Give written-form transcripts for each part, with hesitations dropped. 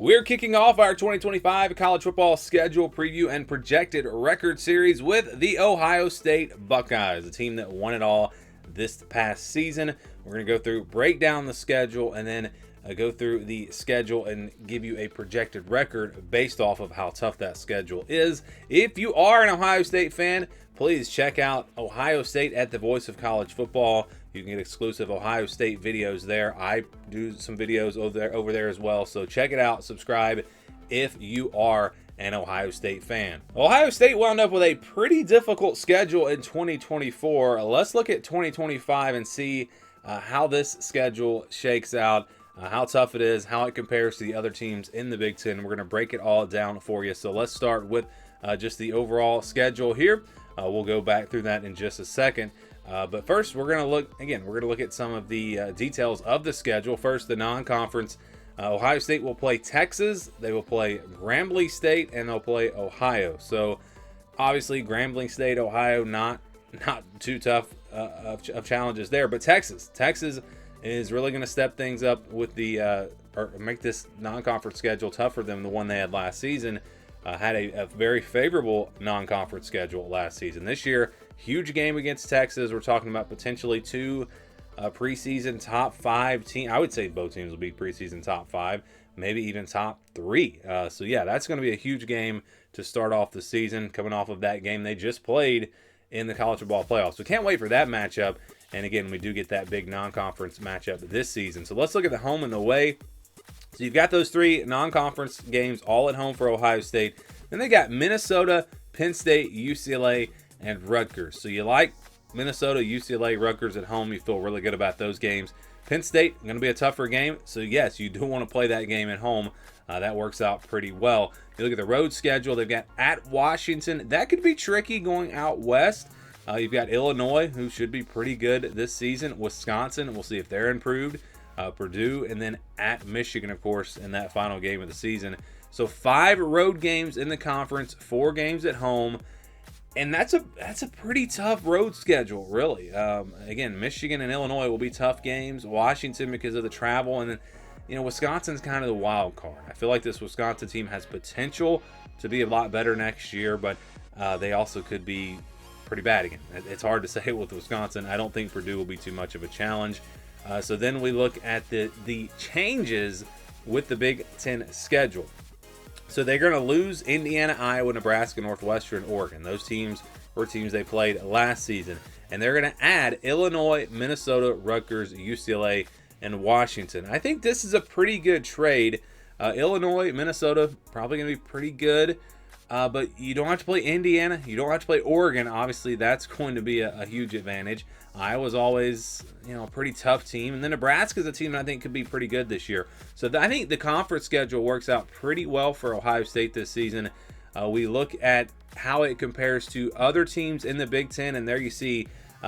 We're kicking off our 2025 college football schedule preview and projected record series with the Ohio State Buckeyes, a team that won it all this past season. We're going to go through, break down the schedule, and then go through the schedule and give you a projected record based off of how tough that schedule is. If you are an Ohio State fan, please check out Ohio State at the Voice of College Football. You can get exclusive Ohio State videos there. I do some videos over there as well, so check it out. Subscribe if you are an Ohio State fan. Ohio State wound up with a pretty difficult schedule in 2024. Let's look at 2025 and see how this schedule shakes out, how tough it is, how it compares to the other teams in the Big Ten. We're going to break it all down for you. So let's start with just the overall schedule here. We'll go back through that in just a second. But first, we're going to look at some of the details of the schedule. First, the non-conference. Ohio State will play Texas. They will play Grambling State, and they'll play Ohio. So, obviously, Grambling State, Ohio, not too tough of challenges there. But Texas is really going to step things up with or make this non-conference schedule tougher than the one they had last season. Had a very favorable non-conference schedule last season. This year, huge game against Texas. We're talking about potentially two preseason top 5 teams. I would say both teams will be preseason top 5, maybe even top 3. So yeah, that's going to be a huge game to start off the season, coming off of that game they just played in the college football playoffs. So can't wait for that matchup. And again, we do get that big non-conference matchup this season. So let's look at the home and the away. So you've got those 3 non-conference games all at home for Ohio State. Then they got Minnesota, Penn State, UCLA, and Rutgers. So you like Minnesota, UCLA, Rutgers at home. You feel really good about those games. Penn State, going to be a tougher game. So yes, you do want to play that game at home. That works out pretty well. You look at the road schedule. They've got at Washington. That could be tricky going out west. You've got Illinois, who should be pretty good this season. Wisconsin, we'll see if they're improved. Purdue, and then at Michigan, of course, in that final game of the season. So 5 road games in the conference, 4 games at home, and that's a pretty tough road schedule, really. Again, Michigan and Illinois will be tough games. Washington because of the travel, and then Wisconsin's kind of the wild card. I feel like this Wisconsin team has potential to be a lot better next year, but they also could be pretty bad again. It's hard to say with Wisconsin. I don't think Purdue will be too much of a challenge. So then we look at the changes with the Big Ten schedule. So they're going to lose Indiana, Iowa, Nebraska, Northwestern, Oregon. Those teams were teams they played last season. And they're going to add Illinois, Minnesota, Rutgers, UCLA, and Washington. I think this is a pretty good trade. Illinois, Minnesota, probably going to be pretty good. But you don't have to play Indiana. You don't have to play Oregon. Obviously, that's going to be a huge advantage. Iowa's always, a pretty tough team. And then Nebraska's a team that I think could be pretty good this year. So I think the conference schedule works out pretty well for Ohio State this season. We look at how it compares to other teams in the Big Ten. And there you see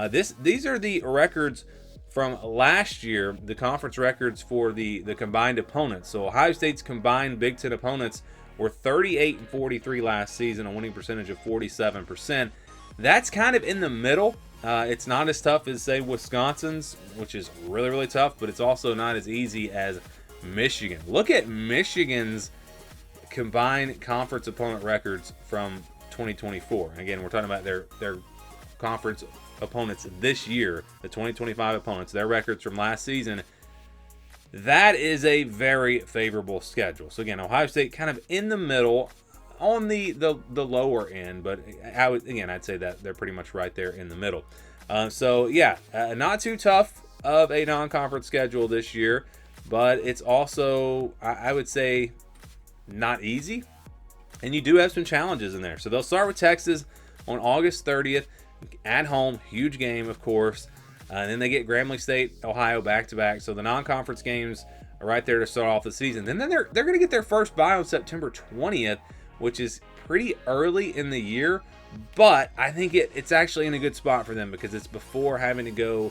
these are the records from last year, the conference records for the combined opponents. So Ohio State's combined Big Ten opponents were 38-43 last season, a winning percentage of 47%. That's kind of in the middle. It's not as tough as, say, Wisconsin's, which is really, really tough, but it's also not as easy as Michigan. Look at Michigan's combined conference opponent records from 2024. Again, we're talking about their conference opponents this year, the 2025 opponents, their records from last season. That is a very favorable schedule. So again, Ohio State kind of in the middle, on the lower end, but I'd say that they're pretty much right there in the middle. So yeah, not too tough of a non-conference schedule this year, but it's also, I would say, not easy. And you do have some challenges in there. So they'll start with Texas on August 30th at home, huge game, of course. And then they get Grambling State, Ohio back-to-back. So the non-conference games are right there to start off the season. And then they're going to get their first bye on September 20th, which is pretty early in the year. But I think it's actually in a good spot for them because it's before having to go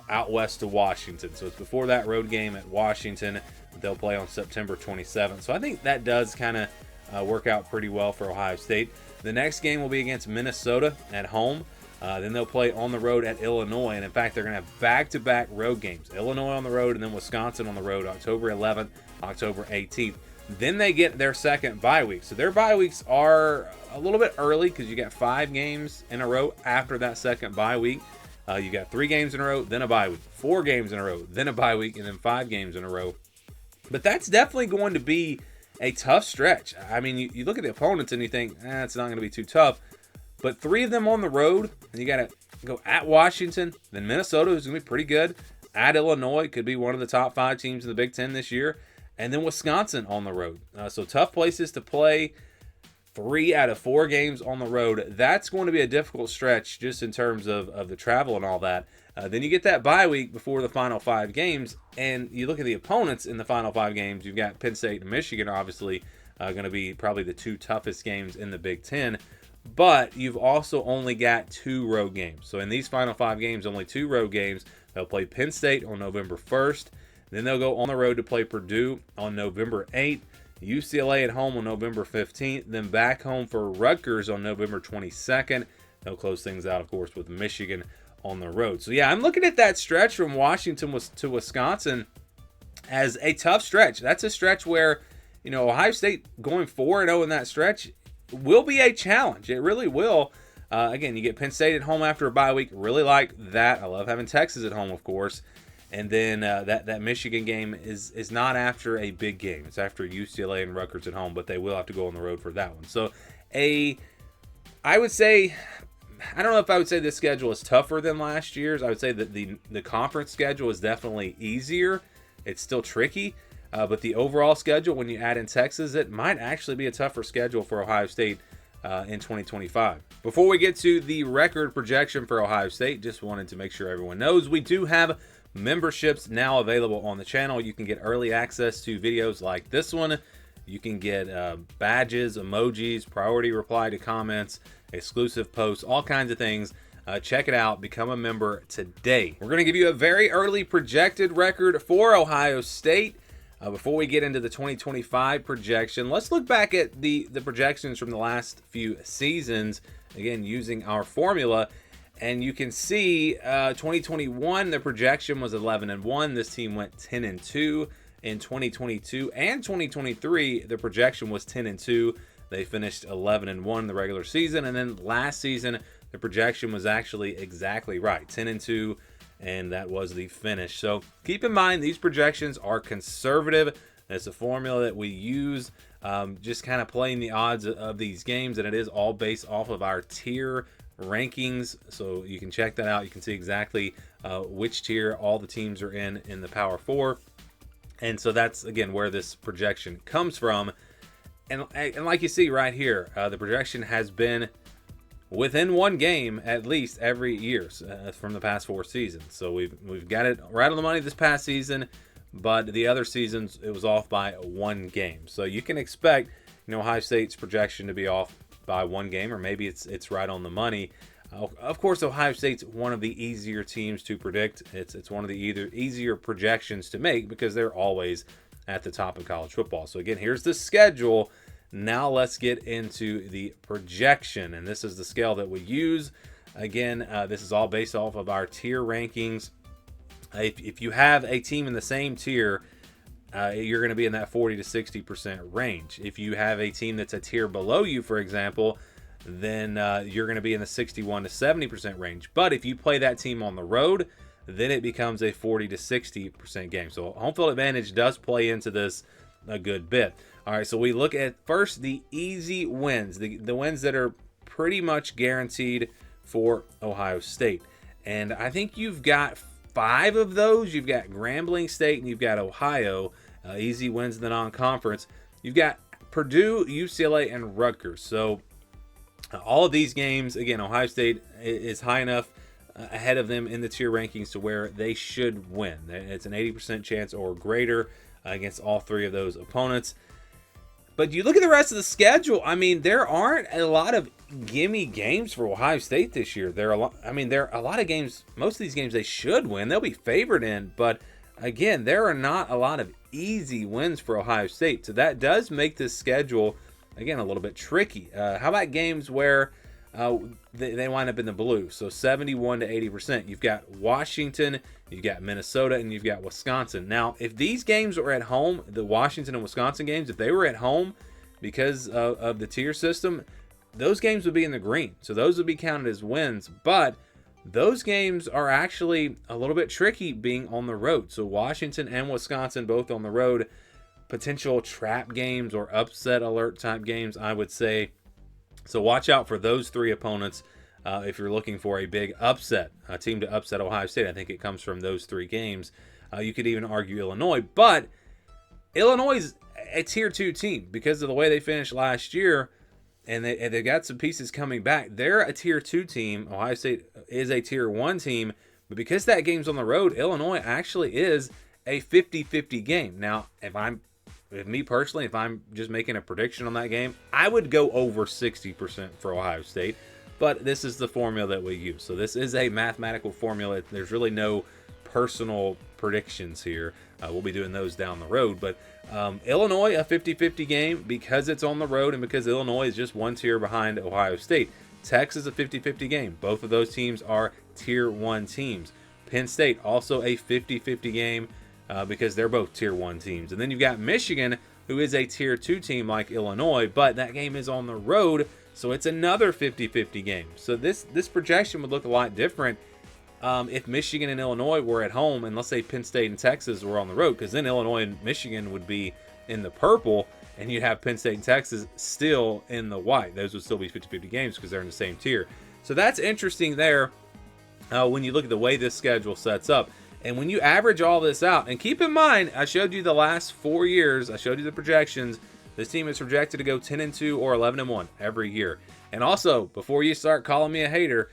out west to Washington. So it's before that road game at Washington. They'll play on September 27th. So I think that does kind of work out pretty well for Ohio State. The next game will be against Minnesota at home. Then they'll play on the road at Illinois. And in fact, they're going to have back-to-back road games. Illinois on the road and then Wisconsin on the road, October 11th, October 18th. Then they get their second bye week. So their bye weeks are a little bit early because you got 5 games in a row after that second bye week. You got 3 games in a row, then a bye week, 4 games in a row, then a bye week, and then 5 games in a row. But that's definitely going to be a tough stretch. I mean, you look at the opponents and you think, it's not going to be too tough. But 3 of them on the road, and you got to go at Washington, then Minnesota, who's going to be pretty good. At Illinois, could be one of the top 5 teams in the Big Ten this year. And then Wisconsin on the road. So tough places to play. 3 out of 4 games on the road. That's going to be a difficult stretch just in terms of the travel and all that. Then you get that bye week before the final 5 games. And you look at the opponents in the final 5 games. You've got Penn State and Michigan, obviously, going to be probably the 2 toughest games in the Big Ten. But you've also only got 2 road games. So in these final 5 games, only 2 road games. They'll play Penn State on November 1st. Then they'll go on the road to play Purdue on November 8th. UCLA at home on November 15th. Then back home for Rutgers on November 22nd. They'll close things out, of course, with Michigan on the road. So, yeah, I'm looking at that stretch from Washington to Wisconsin as a tough stretch. That's a stretch where, Ohio State going 4-0 in that stretch will be a challenge. It really will. Again, you get Penn State at home after a bye week. Really like that. I love having Texas at home, of course. And then that Michigan game is not after a big game. It's after UCLA and Rutgers at home, but they will have to go on the road for that one. So I would say, I don't know if I would say this schedule is tougher than last year's. I would say that the conference schedule is definitely easier. It's still tricky. But the overall schedule, when you add in Texas, it might actually be a tougher schedule for Ohio State in 2025. Before we get to the record projection for Ohio State, just wanted to make sure everyone knows we do have memberships now available on the channel. You can get early access to videos like this one. You can get badges, emojis, priority reply to comments, exclusive posts, all kinds of things. Check it out. Become a member today. We're going to give you a very early projected record for Ohio State. Before we get into the 2025 projection, let's look back at the projections from the last few seasons, again, using our formula. And you can see 2021, the projection was 11-1. This team went 10-2. In 2022 and 2023, the projection was 10-2. They finished 11-1 in the regular season. And then last season, the projection was actually exactly right, 10-2. And that was the finish. So keep in mind, these projections are conservative. It's a formula that we use, just kind of playing the odds of these games. And it is all based off of our tier rankings. So you can check that out. You can see exactly which tier all the teams are in the Power 4. And so that's, again, where this projection comes from. And like you see right here, the projection has been within 1 game at least every year from the past 4 seasons. So we've got it right on the money this past season, but the other seasons it was off by 1 game. So you can expect, Ohio State's projection to be off by 1 game, or maybe it's right on the money. Of course, Ohio State's one of the easier teams to predict. It's one of the easier projections to make because they're always at the top of college football. So again, here's the schedule. Now let's get into the projection, and this is the scale that we use. Again, this is all based off of our tier rankings. If you have a team in the same tier, you're going to be in that 40 to 60% range. If you have a team that's a tier below you, for example, then you're going to be in the 61 to 70% range. But if you play that team on the road, then it becomes a 40 to 60% game. So home field advantage does play into this a good bit. All right, so we look at first the easy wins, the wins that are pretty much guaranteed for Ohio State. And I think you've got 5 of those. You've got Grambling State and you've got Ohio, easy wins in the non-conference. You've got Purdue, UCLA, and Rutgers. So all of these games, again, Ohio State is high enough ahead of them in the tier rankings to where they should win. It's an 80% chance or greater against all 3 of those opponents. But you look at the rest of the schedule, I mean, there aren't a lot of gimme games for Ohio State this year. There are a lot of games, most of these games they should win. They'll be favored in, but again, there are not a lot of easy wins for Ohio State. So that does make this schedule, again, a little bit tricky. How about games where they wind up in the blue. So 71 to 80%. You've got Washington, you've got Minnesota, and you've got Wisconsin. Now, if these games were at home, the Washington and Wisconsin games, if they were at home because of the tier system, those games would be in the green. So those would be counted as wins. But those games are actually a little bit tricky being on the road. So Washington and Wisconsin both on the road. Potential trap games or upset alert type games, I would say. So watch out for those three opponents if you're looking for a big upset, a team to upset Ohio State. I think it comes from those three games. You could even argue Illinois, but Illinois is a tier 2 team because of the way they finished last year, and they got some pieces coming back. They're a tier 2 team. Ohio State is a tier 1 team, but because that game's on the road, Illinois actually is a 50-50 game. Now, if I'm just making a prediction on that game, I would go over 60% for Ohio State, but this is the formula that we use. So this is a mathematical formula. There's really no personal predictions here. We'll be doing those down the road, but Illinois, a 50-50 game because it's on the road and because Illinois is just one tier behind Ohio State. Texas, a 50-50 game. Both of those teams are tier 1 teams. Penn State, also a 50-50 game. Because they're both tier 1 teams. And then you've got Michigan, who is a tier 2 team like Illinois, but that game is on the road, so it's another 50-50 game. So this projection would look a lot different if Michigan and Illinois were at home, and let's say Penn State and Texas were on the road, because then Illinois and Michigan would be in the purple, and you'd have Penn State and Texas still in the white. Those would still be 50-50 games because they're in the same tier. So that's interesting there when you look at the way this schedule sets up. And when you average all this out, and keep in mind, I showed you the last 4 years, I showed you the projections. This team is projected to go 10-2 or 11-1 every year. And also, before you start calling me a hater,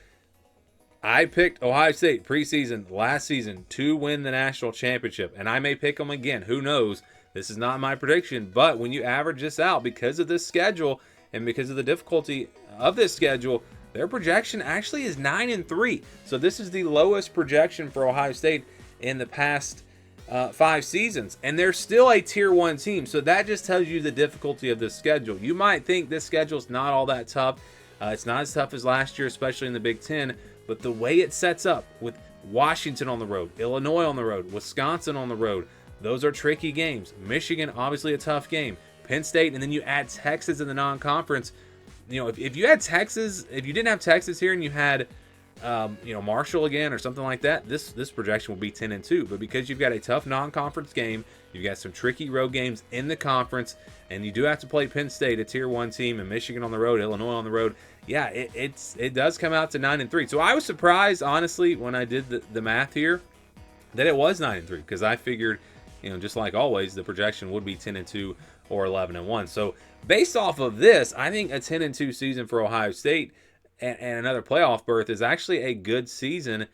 I picked Ohio State preseason last season to win the national championship. And I may pick them again. Who knows? This is not my prediction. But when you average this out, because of this schedule and because of the difficulty of this schedule, their projection actually is 9-3. So this is the lowest projection for Ohio State in the past 5 seasons, and they're still a tier 1 team. So that just tells you the difficulty of this schedule. You might think this schedule is not all that tough. It's not as tough as last year, especially in the Big Ten, but the way it sets up with Washington on the road, Illinois on the road, Wisconsin on the road, those are tricky games. Michigan, obviously a tough game. Penn State, and then you add Texas in the non-conference. You know, if you had Texas, if you didn't have Texas here and you had Marshall again or something like that, this projection will be 10-2. But because you've got a tough non-conference game, you've got some tricky road games in the conference, and you do have to play Penn State, a tier 1 team, and Michigan on the road, Illinois on the road. Yeah, it does come out to 9-3. So I was surprised, honestly, when I did the math here, that it was 9-3, because I figured, just like always, the projection would be 10-2 or 11-1. So based off of this, I think a 10-2 season for Ohio State and another playoff berth is actually a good season